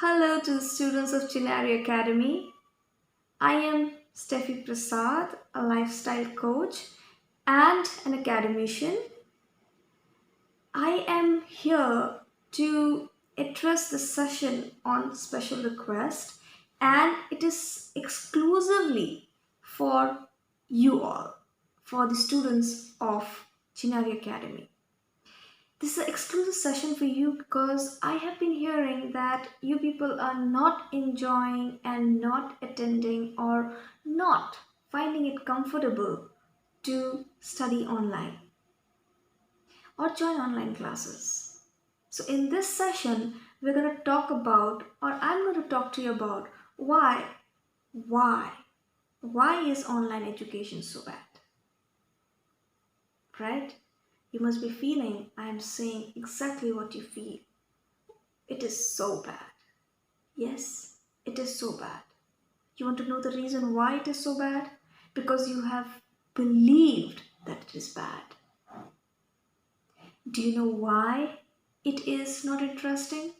Hello to the students of Chinari Academy. I am Steffi Prasad, a lifestyle coach and an academician. I am here to address the session on special request, and it is exclusively for you all, for the students of Chinari Academy. This is an exclusive session for you because I have been hearing that you people are not enjoying and not attending or not finding it comfortable to study online or join online classes. So, in this session, we're going to talk about, or I'm going to talk to you about why, why is online education so bad? Right? You must be feeling I am saying exactly what you feel. It is so bad. Yes, it is so bad. You want to know the reason why it is so bad? Because you have believed that it is bad. Do you know why it is not interesting?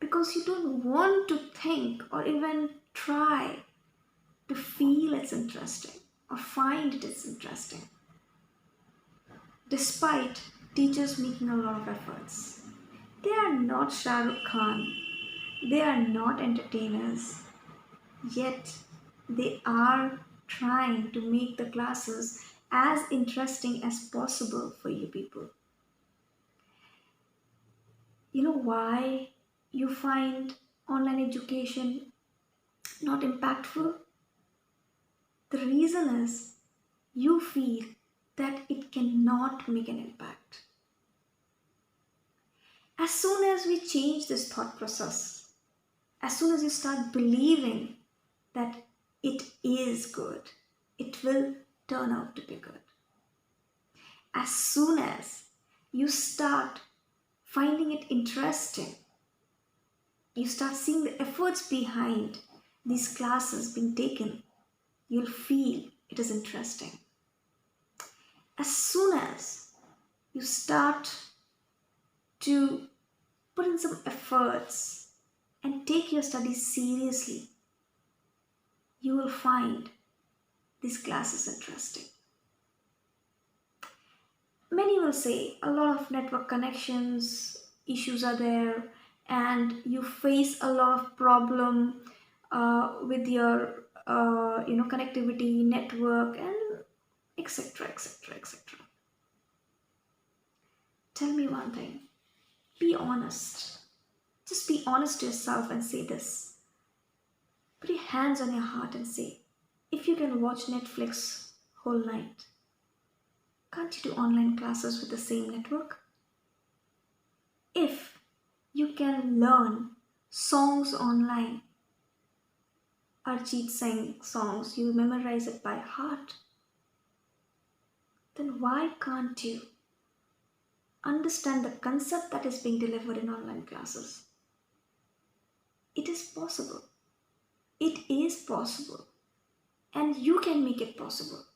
Because you don't want to think or even try to feel it's interesting or find it is interesting. Despite teachers making a lot of efforts, they are not Shah Rukh Khan, they are not entertainers, yet they are trying to make the classes as interesting as possible for you people. You know why you find online education not impactful? The reason is you feel that it cannot make an impact. As soon as we change this thought process, as soon as you start believing that it is good, it will turn out to be good. As soon as you start finding it interesting, you start seeing the efforts behind these classes being taken, you'll feel it is interesting. As soon as you start to put in some efforts and take your studies seriously, you will find these classes interesting. Many will say a lot of network connections issues are there, and you face a lot of problem with your connectivity network and etc etc etc. Tell me one thing, be honest, just be honest to yourself and say this. Put your hands on your heart and say, if you can watch Netflix whole night, can't you do online classes with the same network? If you can learn songs online, Arjit Singh songs, you memorize it by heart, then why can't you understand the concept that is being delivered in online classes? It is possible. It is possible. And you can make it possible.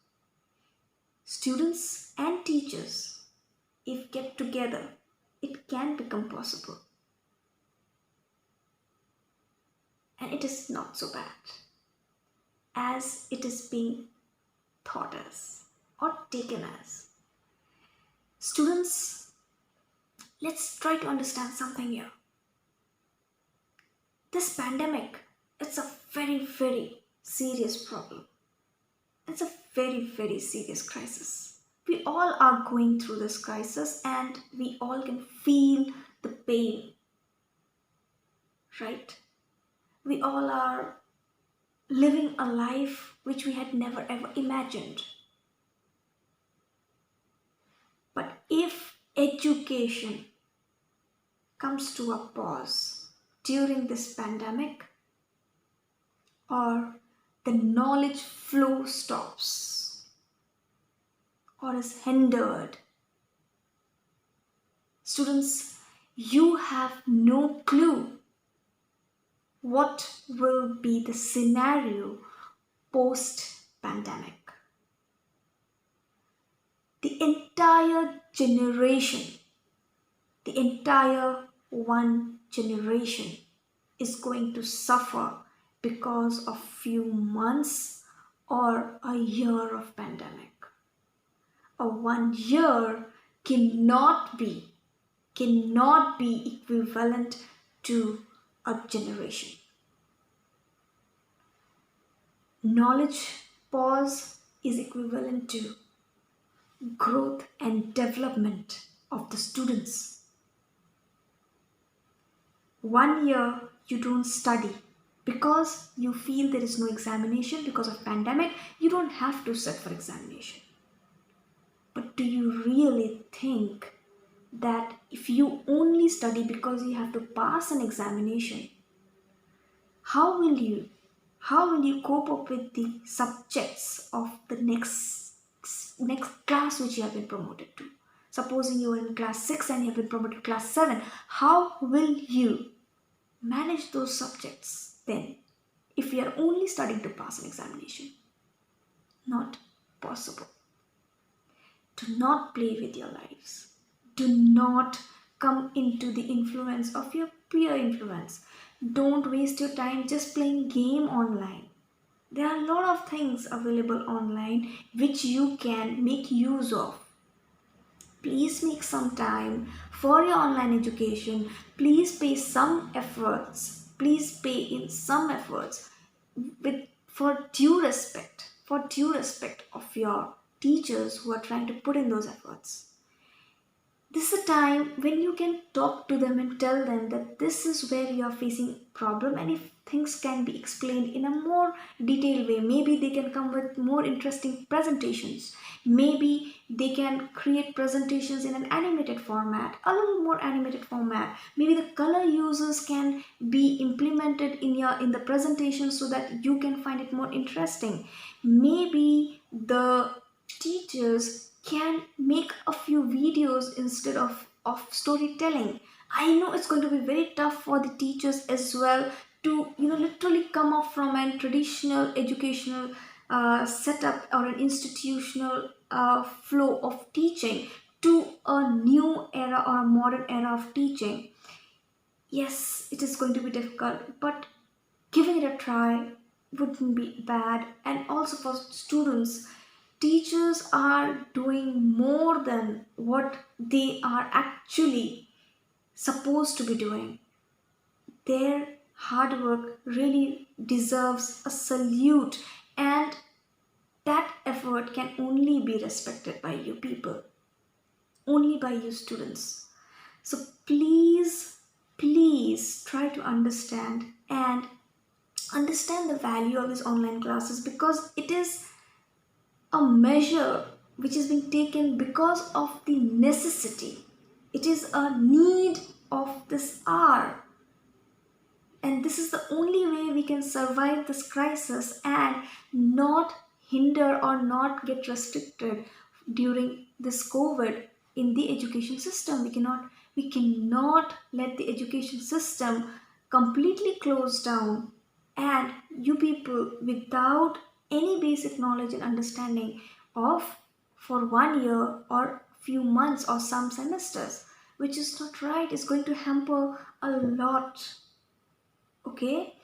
Students and teachers, if kept together, it can become possible. And it is not so bad as it is being taught as or taken as. Students, let's try to understand something here. This pandemic, it's a very, very serious problem. It's a very, very serious crisis. We all are going through this crisis and we all can feel the pain, right? We all are living a life which we had never ever imagined. But if education comes to a pause during this pandemic, or the knowledge flow stops or is hindered, students, you have no clue what will be the scenario post pandemic. The entire generation, the entire one generation is going to suffer because of few months or a year of pandemic. A 1 year cannot be equivalent to a generation. Knowledge pause is equivalent to growth and development of the students. 1 year you don't study because you feel there is no examination because of pandemic. You don't have to sit for examination. But do you really think that if you only study because you have to pass an examination, how will you cope up with the subjects of the next class which you have been promoted to? Supposing you are in class 6 and you have been promoted to class 7, how will you manage those subjects then if you are only studying to pass an examination? Not possible. Do not play with your lives. Do not come into the influence of your peer influence. Don't waste your time just playing game online. There are a lot of things available online which you can make use of. Please make some time for your online education. Please pay some efforts. Please pay in some efforts for due respect of your teachers who are trying to put in those efforts. This is a time when you can talk to them and tell them that this is where you are facing problem, and if things can be explained in a more detailed way, maybe they can come with more interesting presentations. Maybe they can create presentations in an animated format, a little more animated format. Maybe the color uses can be implemented in the presentation so that you can find it more interesting. Maybe the teachers can make a few videos instead of storytelling. I know it's going to be very tough for the teachers as well to literally come up from a traditional educational setup or an institutional flow of teaching to a new era or a modern era of teaching. Yes, it is going to be difficult, but giving it a try wouldn't be bad. And also for students, teachers are doing more than what they are actually supposed to be doing. Their hard work really deserves a salute, and that effort can only be respected by you people, only by you students. So please try to understand the value of these online classes, because it is a measure which is being taken because of the necessity. It is a need of this hour. And this is the only way we can survive this crisis and not hinder or not get restricted during this COVID in the education system. We cannot let the education system completely close down, and you people without any basic knowledge and understanding of for 1 year or few months or some semesters, which is not right, is going to hamper a lot. Okay,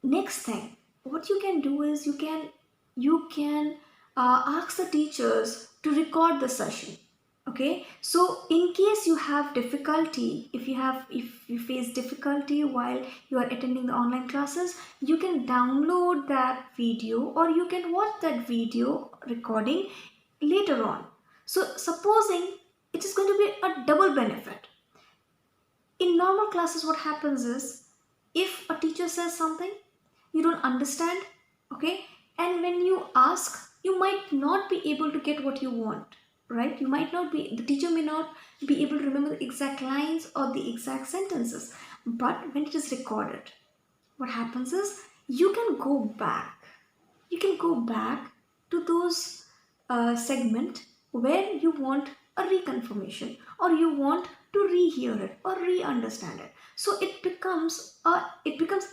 next thing what you can do is you can ask the teachers to record the session. Okay, so in case you have difficulty, if you face difficulty while you are attending the online classes, you can download that video or you can watch that video recording later on. So supposing it is going to be a double benefit. In normal classes what happens is, if a teacher says something you don't understand, okay, and when you ask you might not be able to get what you want, right? The teacher may not be able to remember the exact lines or the exact sentences. But when it is recorded, what happens is you can go back to those segment where you want a reconfirmation or you want to rehear it or re-understand it. So it becomes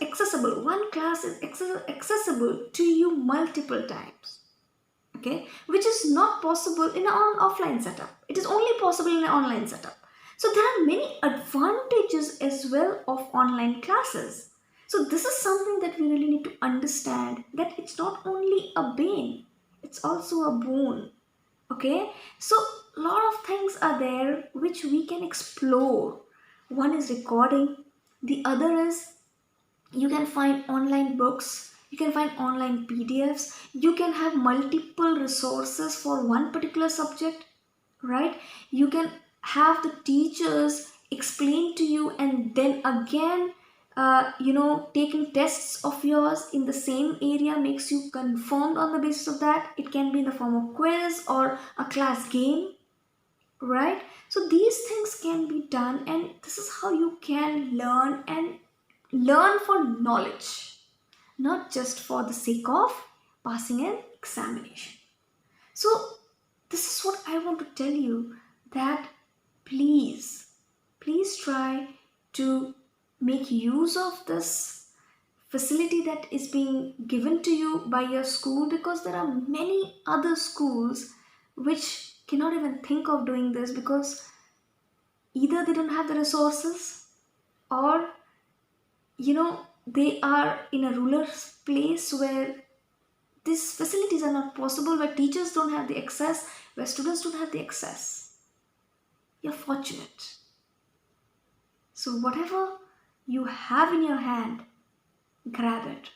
accessible. One class is accessible to you multiple times. Okay, which is not possible in an offline setup. It is only possible in an online setup. So there are many advantages as well of online classes. So this is something that we really need to understand, that it's not only a bane, it's also a boon. Okay? So a lot of things are there which we can explore. One is recording, the other is you can find online books, you can find online PDFs, you can have multiple resources for one particular subject, right? You can have the teachers explain to you, and then again, taking tests of yours in the same area makes you confirmed on the basis of that. It can be in the form of quiz or a class game, right? So these things can be done, and this is how you can learn, and learn for knowledge, not just for the sake of passing an examination. So this is what I want to tell you, that please, please try to make use of this facility that is being given to you by your school, because there are many other schools which cannot even think of doing this, because either they don't have the resources, or they are in a rural place where these facilities are not possible, where teachers don't have the access, where students don't have the access. You're fortunate. So whatever you have in your hand, grab it,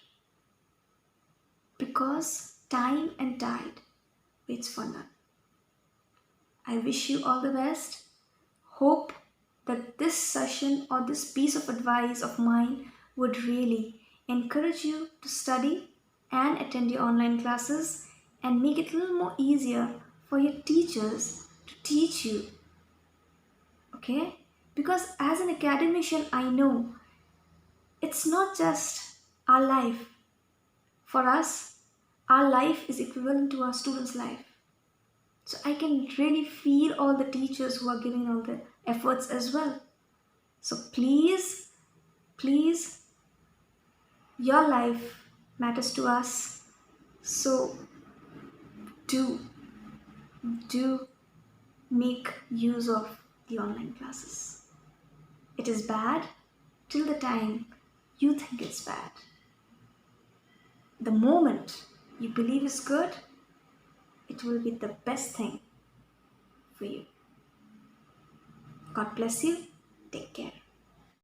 because time and tide waits for none. I wish you all the best. Hope that this session or this piece of advice of mine would really encourage you to study and attend your online classes, and make it a little more easier for your teachers to teach you. Okay? Because as an academician, I know it's not just our life. For us, our life is equivalent to our students' life. So I can really feel all the teachers who are giving all the efforts as well. So please, please, your life matters to us. So do, do make use of the online classes. It is bad till the time you think it's bad. The moment you believe is good, it will be the best thing for you. God bless you. Take care.